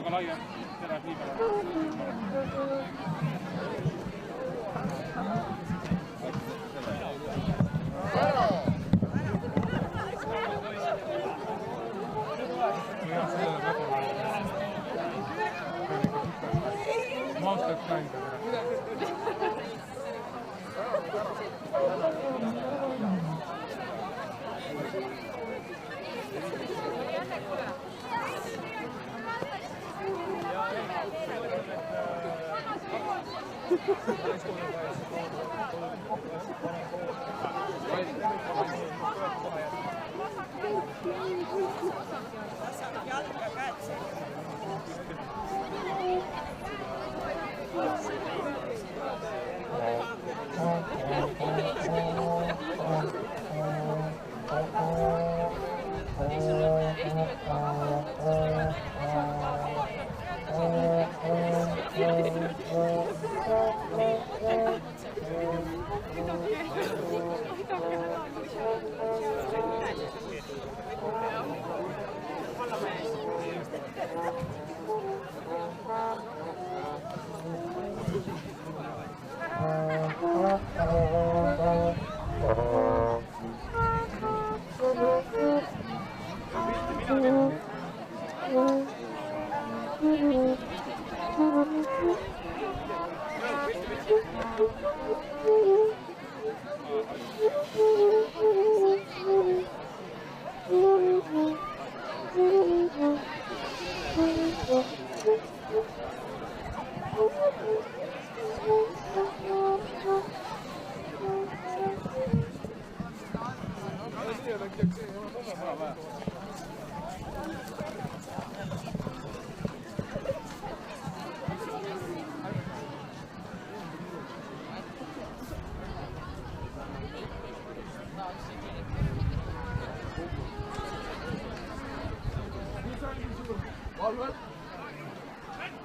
Aga laiem, terve nii palju. Maustaks näida.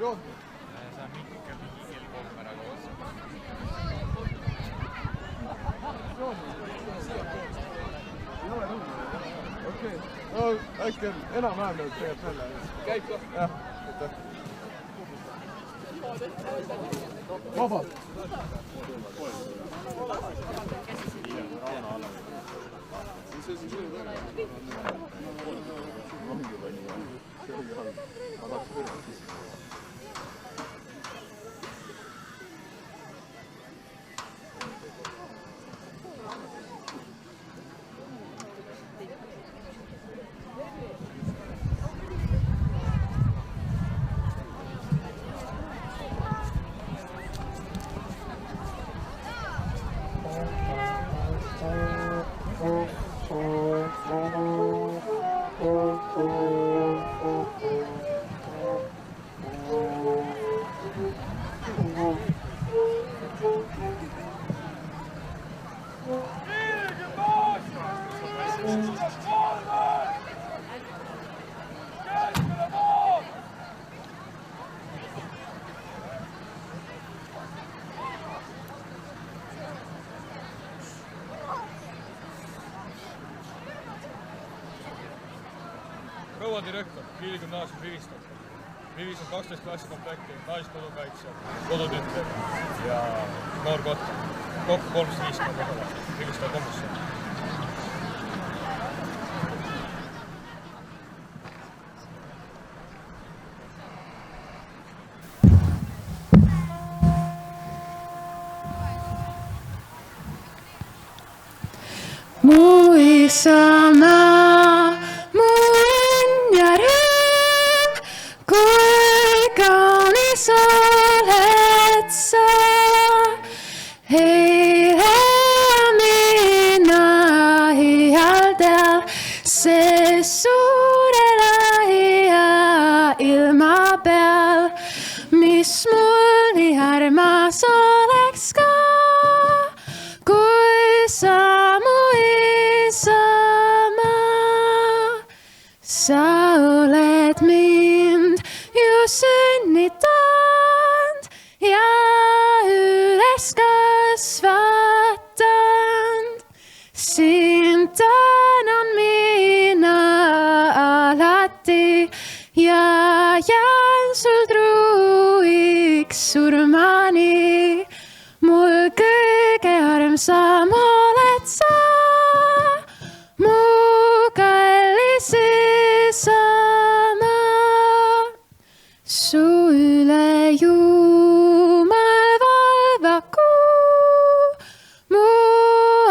Joo. Saa mitkä kielikommeraga otsa. Okei. No, äkki on enam-vähem nüüd tegelikult välja. Käib ka? Jah, aitäh. Vabalt. Proua direktor, Kiili gümnaasium Rivistab. Rivis on 12 klassi komplekti, naiskodukaitse, kodutütter ja noor kotta. Kokku 350 osale Rivistab komisjoni. Mu isamaa, mu õnn ja rõõm, kui kaunis oled sa. Eile mina iialdal see suure laia ilma peal, mis mul nii armas oleks ka, kui sa mu isamaa. Sa oled mind ju sünnitanud ja üles kasvatanud. Sind tänan mina alati ja jään surmani. Mul kõige armsam oled sa, mu kallis isamaa. Su üle Jumal valvaku, mu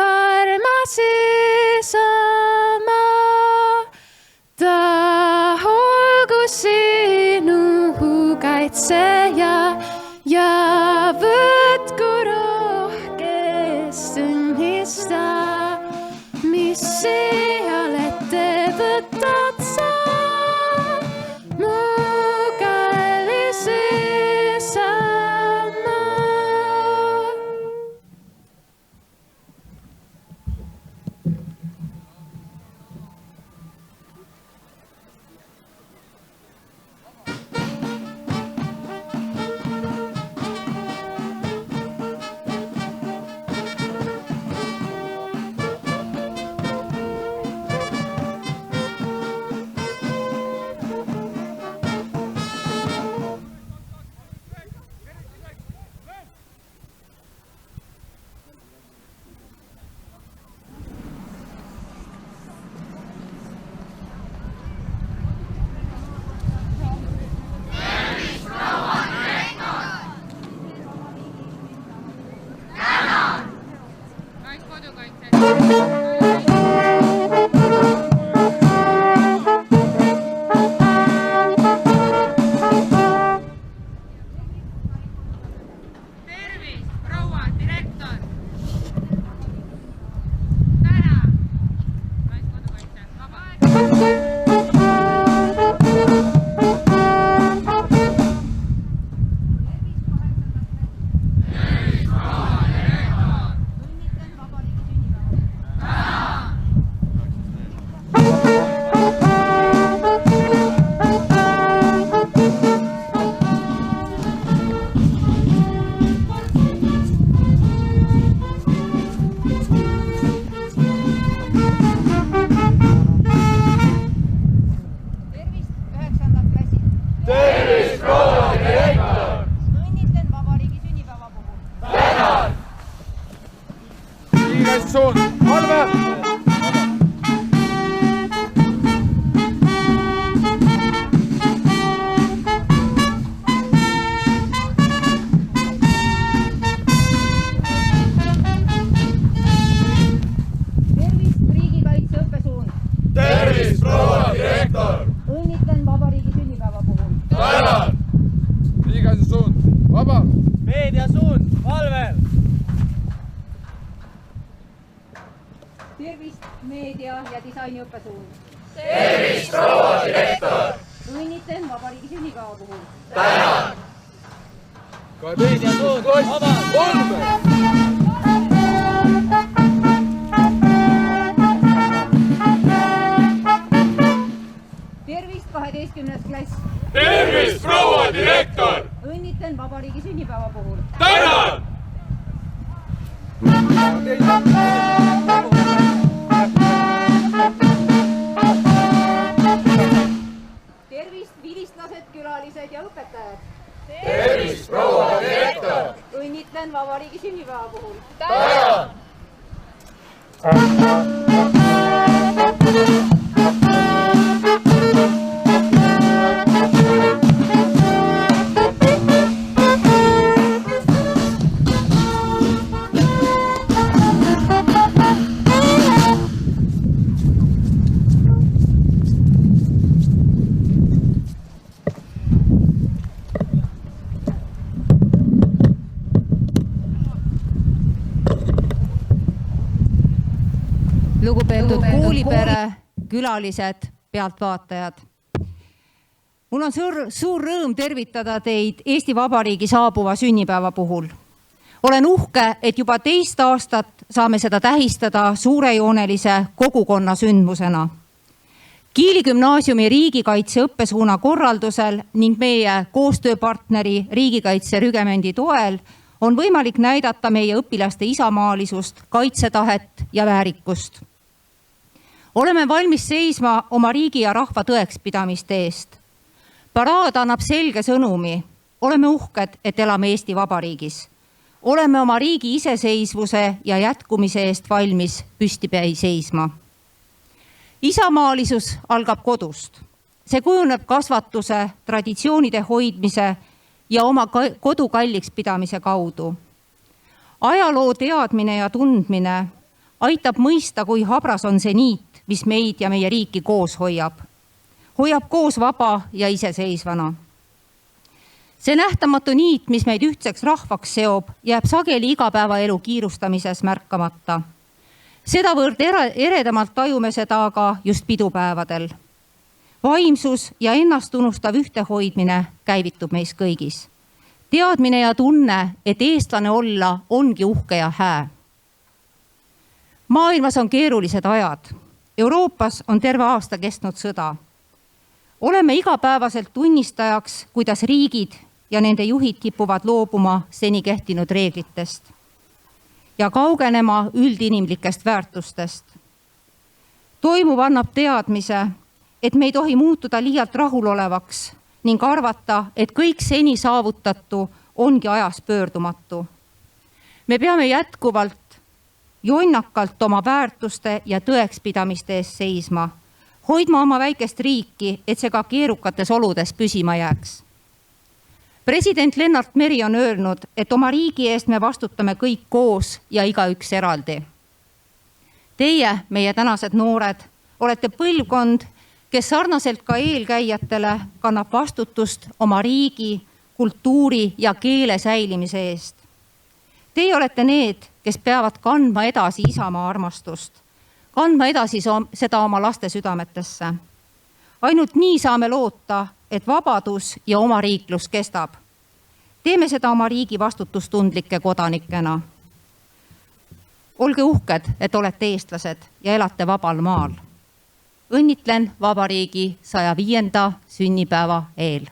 armas isamaa. Ta olgu sinu kaitseja ja võtku rohkest õnnista, mis seal ette võtad sa, mu kallis isamaa. Suund, Valve! Tervist, riigikaitseõppesuund! Tervist, proua direktor! Õnnitlen vabariigi sünnipäeva puhul! Tänan! Riigikaitsesuund, vaba! Meediasuund, Valvel! Tervist, meedia- ja disainiõppesuund! Tervist, proua direktor! Õnnitlen vabariigi sünnipäeva puhul! Tänan! Meediasuund, vaba! Tervist, 12. klass! Tervist, proua direktor! Õnnitlen vabariigi sünnipäeva puhul! Tänan! Tervist, vilistlased, külalised ja õpetajad! Tervist, proua direktor! Õnnitlen vabariigi sünnipäeva puhul! Tänan! Lugupeetud koolipere, külalised, pealtvaatajad. Mul on suur rõõm tervitada teid Eesti Vabariigi saabuva sünnipäeva puhul. Olen uhke, et juba teist aastat saame seda tähistada suurejoonelise kogukonna sündmusena. Kiili gümnaasiumi riigikaitse õppesuuna korraldusel ning meie koostööpartneri riigikaitserügemendi toel on võimalik näidata meie õpilaste isamaalisust, kaitsetahet ja väärikust. Oleme valmis seisma oma riigi ja rahva tõekspidamiste eest. Paraad annab selge sõnumi. oleme uhked, et elame Eesti Vabariigis. Oleme oma riigi iseseisvuse ja jätkumise eest valmis püstipäi seisma. Isamaalisus algab kodust. See kujuneb kasvatuse, traditsioonide hoidmise ja oma kodu kalliks pidamise kaudu. Ajaloo teadmine ja tundmine aitab mõista, kui habras on see niit, mis meid ja meie riiki koos hoiab. Hoiab koos vaba ja iseseisvana. See nähtamatu niit, mis meid ühtseks rahvaks seob, jääb sageli igapäevaelu kiirustamises märkamata. Sedavõrd eredamalt tajume seda aga just pidupäevadel. Vaimsus ja ennast unustav ühtehoidmine käivitub meis kõigis. Teadmine ja tunne, et eestlane olla, ongi uhke ja hää. Maailmas on keerulised ajad. Euroopas on terve aasta kestnud sõda. Oleme igapäevaselt tunnistajaks, kuidas riigid ja nende juhid kipuvad loobuma seni kehtinud reeglitest ja kaugenema üldinimlikest väärtustest. Toimuv annab teadmise, et me ei tohi muutuda liialt rahulolevaks ning arvata, et kõik seni saavutatu ongi ajas pöördumatu. Me peame jätkuvalt jonnakalt oma väärtuste ja tõekspidamiste eest seisma, hoidma oma väikest riiki, et see ka keerukates oludes püsima jääks. President Lennart Meri on öelnud, et oma riigi eest me vastutame kõik koos ja igaüks eraldi. Teie, meie tänased noored, olete põlvkond, kes sarnaselt ka eelkäijatele kannab vastutust oma riigi, kultuuri ja keele säilimise eest. Teie olete need, kes peavad kandma edasi isamaa armastust, kandma edasi seda oma laste südametesse. Ainult nii saame loota, et vabadus ja oma riiklus kestab. Teeme seda oma riigi vastutustundlike kodanikena. Olge uhked, et olete eestlased ja elate vabal maal. Õnnitlen vabariigi 105. sünnipäeva eel.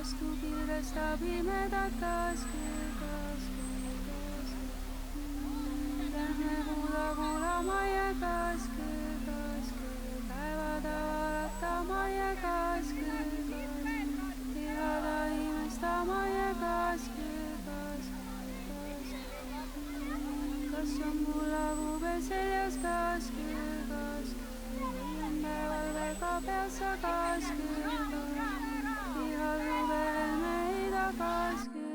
vastu pilvestab imedat kaske. Lähme kuulama ja kaske. Päevada valatama ja kaske. Ihada imestama ja kaske. Kas on kullakube seljas kaske. Päeval väga peassa kaske. Ihadu meida kaske.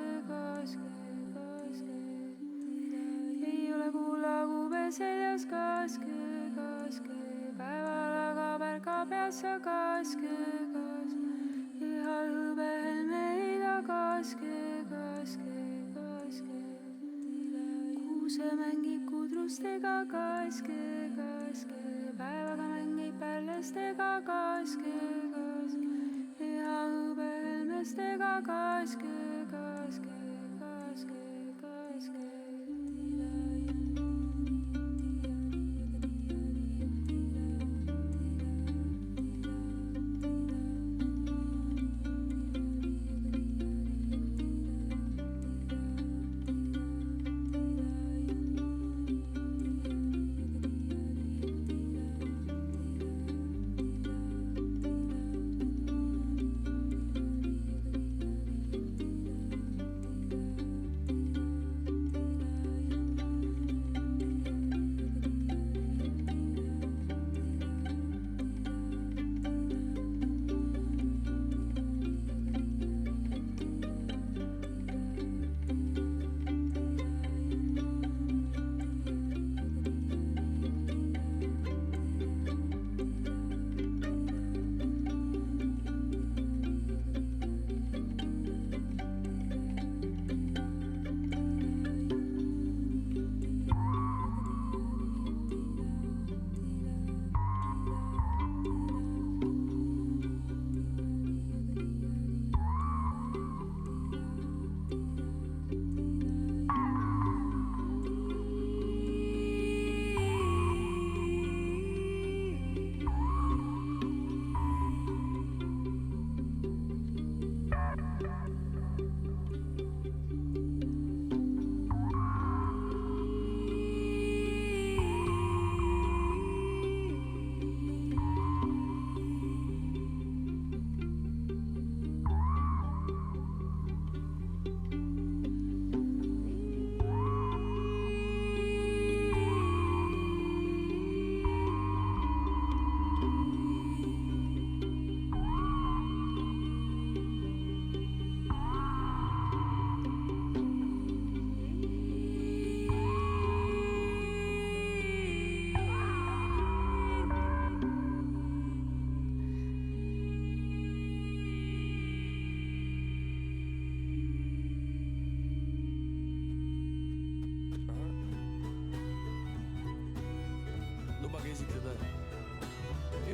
Ei ole kullakube seljas kaske. Päeval aga pärka peassa kaske. Ihadu meida kaske. Kuuse mängib kudrustega kaske. Päevaga mängib pärlestega kaske. Ja õbehelmestega kaske.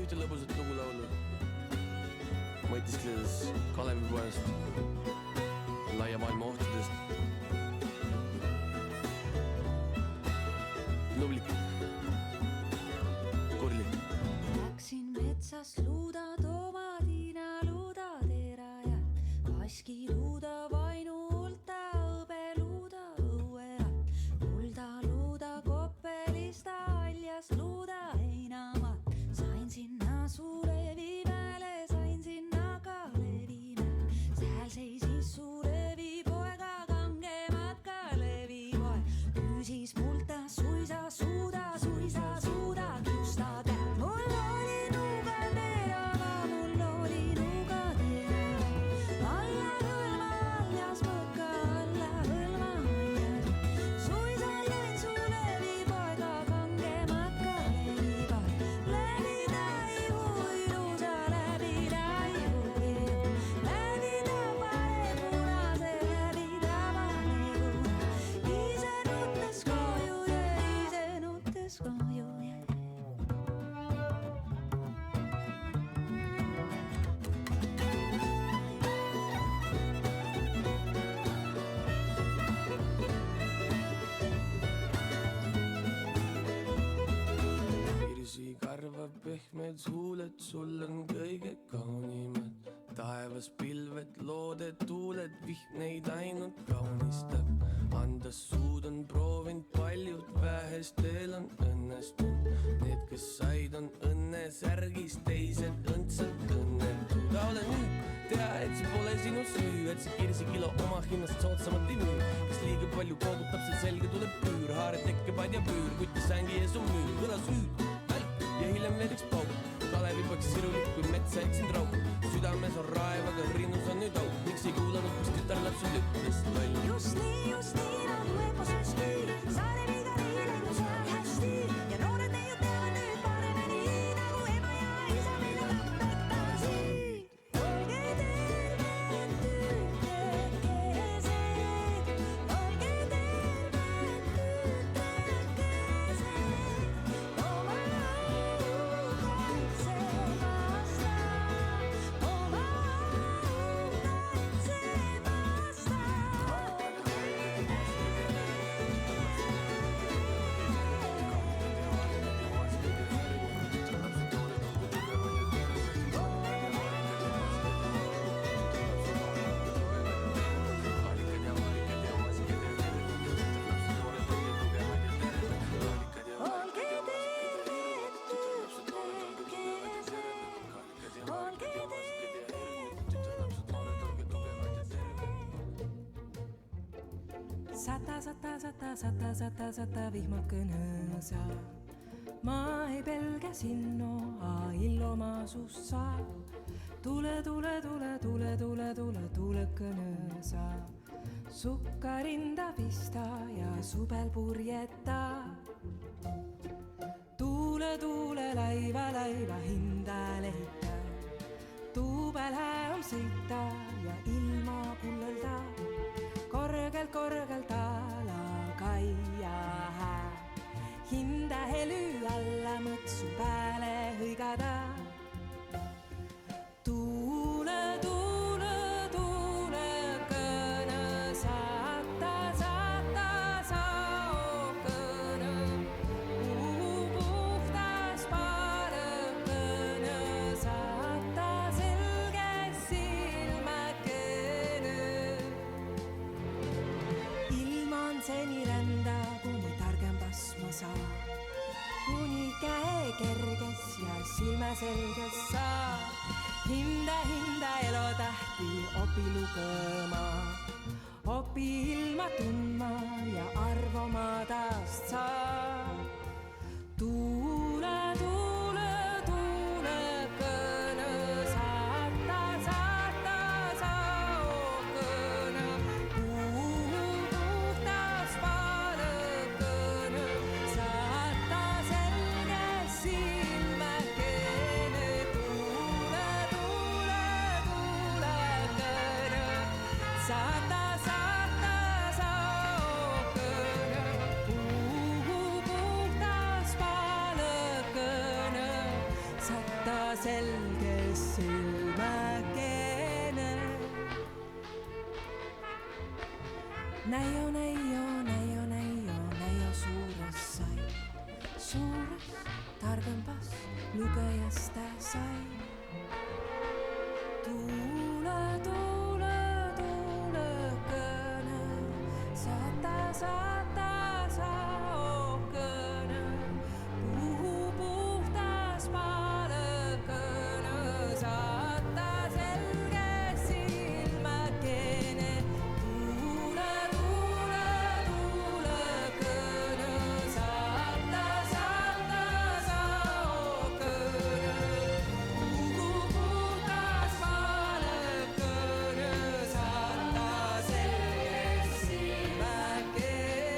ühte lõbusat lugulaulu, mõtiskledes Kalevipoest, laia maailma ohtudest. Nublik, Kurli. Läksin metsas luuda tooma, Tiina luuda teraja, kaski luuda vainu ulta, õbe luuda õuerat, kulda luuda koppelista, aljas luuda heinamat. Sain sinna su levimäele, sain sinna ka levimäele, seal seisis su levipoega, kangemat ka levipoe, küsis multa suisa suuda kiustada. Mul oli nuuga teera pehmed huuled, sul on kõige kaunimad. Taevas pilved, looded, tuuled, vihm neid ainult kaunistab. Andas suud on proovinud paljud, vähestel on õnnestunud. Need, kes said, on õnnesärgis, teised õndsad õnnetud. Laule nüüd, tea, et see pole sinu süü, et see kirsikilo oma hinnast soodsamalt ei müü. Kes liiga palju koogutab, see selge tuleb püür, haared tekkepad ja püür, kutti sängi ees on müür, kõlas hüüd, välk ja hiljem veel üks pauk. Kalevi poks sirulik, kui metsa eksind rauk. Südames on raev, aga rinnus on nüüd auk. Miks ei kuulanud, kus tütar lapsel ütles loll? Just nii nagu eposes küü, saare viga neile, kui seal hästi. Ja noored neiud teavad nüüd paremini, nagu ema ja isa meile õpetasid. Olge terved tütrekesed, olge terved tütrekesed, oma au kaitsemasta, oma au kaitsemasta. Olge terved tütrekesed, olge terved. Sata vihmad kõnõsa. Ma ei pelge sinno, illoma sust saab. Tule kõnõsa. Sukka rinda pista ja subel purjeta. Tuule laiva hinda lehita. Tuubel hää on sõita ja ilma pullelda. Korgelt alakaia hää. Hinda hely alla mõtsu pääle hõigada. Tuule kõne saata sao kõne. Puhtas paare kõne saata selge silmäkene. Ilma on seni rända, kuni targempas ma saa. Kuni käe kerges ja silme selges saa. Hinda elotähti opi lugema. Opi ilma tundma ja arvama taast saa. Tuule kõne saata sao kõne. Puhtas paale kõne saata selge silmäkene. Tuule kõne saata sao kõne. Puhtas paale kõne saata selge silmäkene. Näio suures sai. Suures targempas lugejast ta sai. Tuule kõne saata sao kõne. Puhtas paale kõne saata selge silmäkene. Tuule kõne saata sao kõne. Puhtas paale kõne saata selge silmäkene.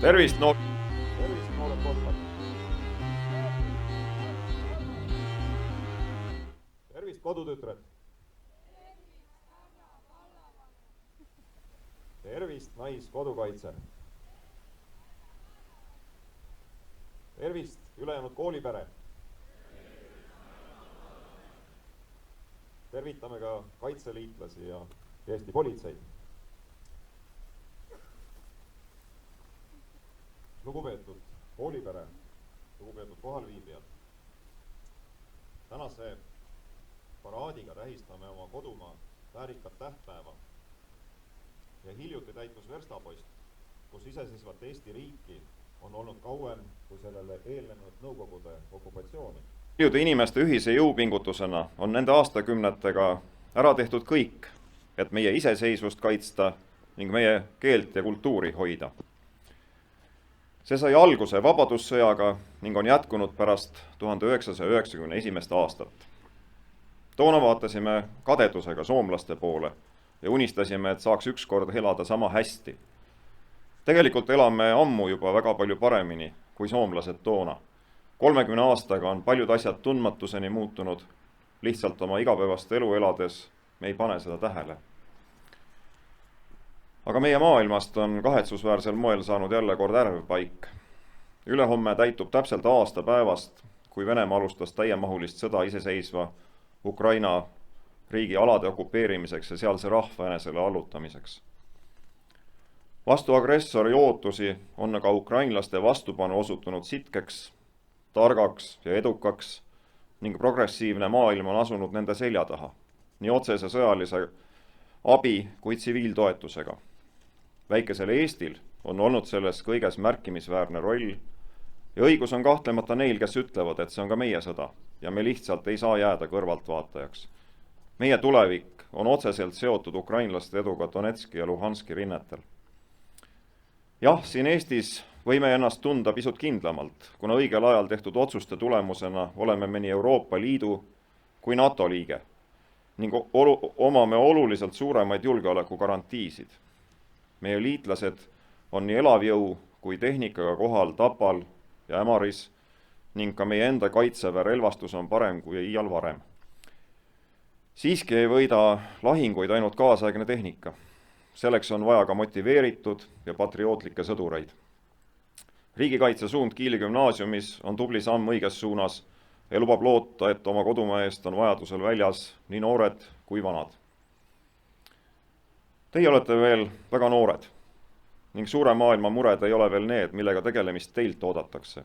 Tervist, noored kotkad! Tervist, kodutütred! Tervist, naiskodukaitse! Tervist, ülejäänud koolipere! Tervitame ka kaitseliitlasi ja Eesti politseid. Lugupeetud koolipere, lugupeetud kohalviibijad. Tänase paraadiga tähistame oma kodumaa väärikat tähtpäeva. Ja hiljuti täitus verstapost, kus iseseisvat Eesti riiki on olnud kauem kui sellele eelnenud Nõukogude okupatsiooni. Paljude inimeste ühise jõupingutusena on nende aastakümnetega ära tehtud kõik, et meie iseseisvust kaitsta ning meie keelt ja kultuuri hoida. See sai alguse Vabadussõjaga ning on jätkunud pärast 1991. aastat. Toona vaatasime kadedusega soomlaste poole ja unistasime, et saaks ükskord elada sama hästi. Tegelikult elame ammu juba väga palju paremini kui soomlased toona. 30 aastaga on paljud asjad tundmatuseni muutunud, lihtsalt oma igapäevast elu elades me ei pane seda tähele. Aga meie maailmast on kahetsusväärsel moel saanud jälle kord ärvpaik. Ülehomme täitub täpselt aasta päevast, kui Venemaa alustas täiemahulist sõda iseseisva Ukraina riigi alade okupeerimiseks ja sealse rahva enesele allutamiseks. Vastu agressori ootusi on aga ukrainlaste vastupanu osutunud sitkeks, targaks ja edukaks ning progressiivne maailm on asunud nende selja taha, nii otsese sõjalise abi kui tsiviiltoetusega. Väikesel Eestil on olnud selles kõiges märkimisväärne roll ja õigus on kahtlemata neil, kes ütlevad, et see on ka meie sõda ja me lihtsalt ei saa jääda kõrvaltvaatajaks. Meie tulevik on otseselt seotud ukrainlaste eduga Donetski ja Luhanski rinnetel. Jah, siin Eestis võime ennast tunda pisut kindlamalt, kuna õigel ajal tehtud otsuste tulemusena oleme me nii Euroopa Liidu kui NATO liige ning omame oluliselt suuremaid julgeolekugarantiisid. Meie liitlased on nii elavjõu kui tehnikaga kohal Tapal ja Ämaris ning ka meie enda kaitseväe relvastus on parem kui iial varem. Siiski ei võida lahinguid ainult kaasaegne tehnika. Selleks on vaja ka motiveeritud ja patriootlikke sõdureid. Riigikaitse suund Kiili gümnaasiumis on tubli samm õiges suunas ja lubab loota, et oma kodumaa eest on vajadusel väljas nii noored kui vanad. Teie olete veel väga noored ning suure maailma mured ei ole veel need, millega tegelemist teilt oodatakse.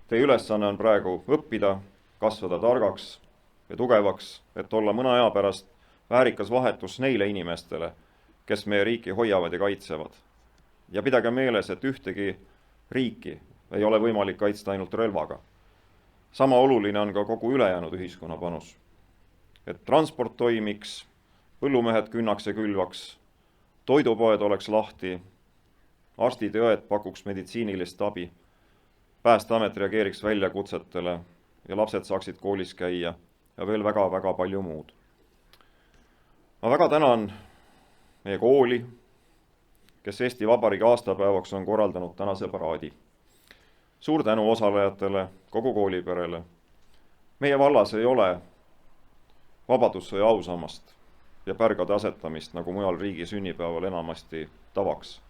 Teie ülesanne on praegu õppida, kasvada targaks ja tugevaks, et olla mõne aja pärast väärikas vahetus neile inimestele, kes meie riiki hoiavad ja kaitsevad. Ja pidage meeles, et ühtegi riiki ei ole võimalik kaitsta ainult relvaga. Sama oluline on ka kogu ülejäänud ühiskonna panus. Et transport toimiks, põllumehed künnaks ja külvaks, toidupoed oleks lahti, arstid ja õed pakuks meditsiinilist abi, Päästeamet reageeriks väljakutsetele ja lapsed saaksid koolis käia ja veel väga-väga palju muud. Ma väga tänan meie kooli, kes Eesti Vabariigi aastapäevaks on korraldanud tänase paraadi. Suur tänu osalejatele, kogu kooliperele. Meie vallas ei ole Vabadussõja ausammast ja pärgade asetamist, nagu mujal riigi sünnipäeval enamasti tavaks.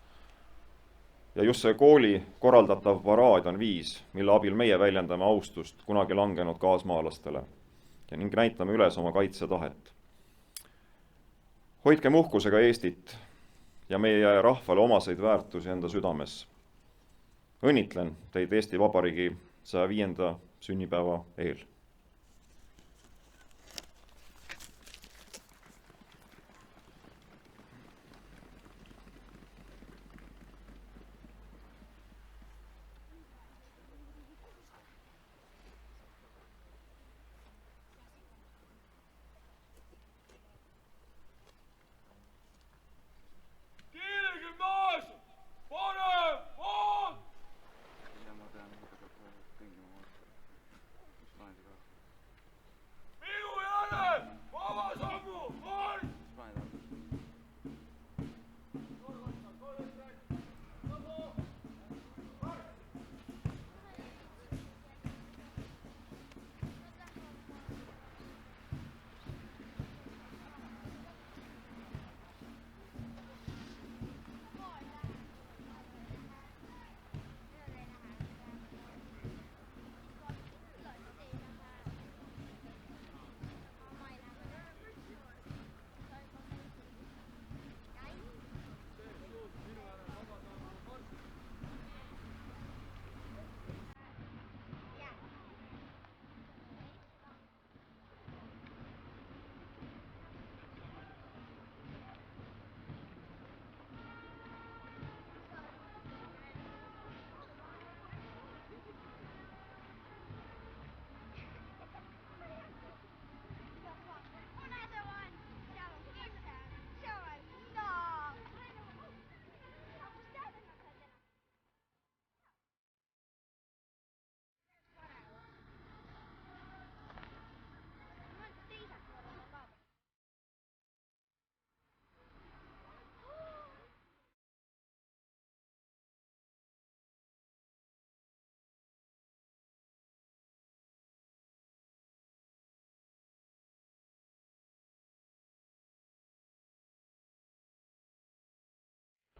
Ja just see kooli korraldatav paraad on viis, mille abil meie väljendame austust kunagi langenud kaasmaalastele ja ning näitame üles oma kaitsetahet. Hoidkem uhkusega Eestit ja meie rahvale omaseid väärtusi enda südames. Õnnitlen teid Eesti Vabariigi 105. sünnipäeva eel.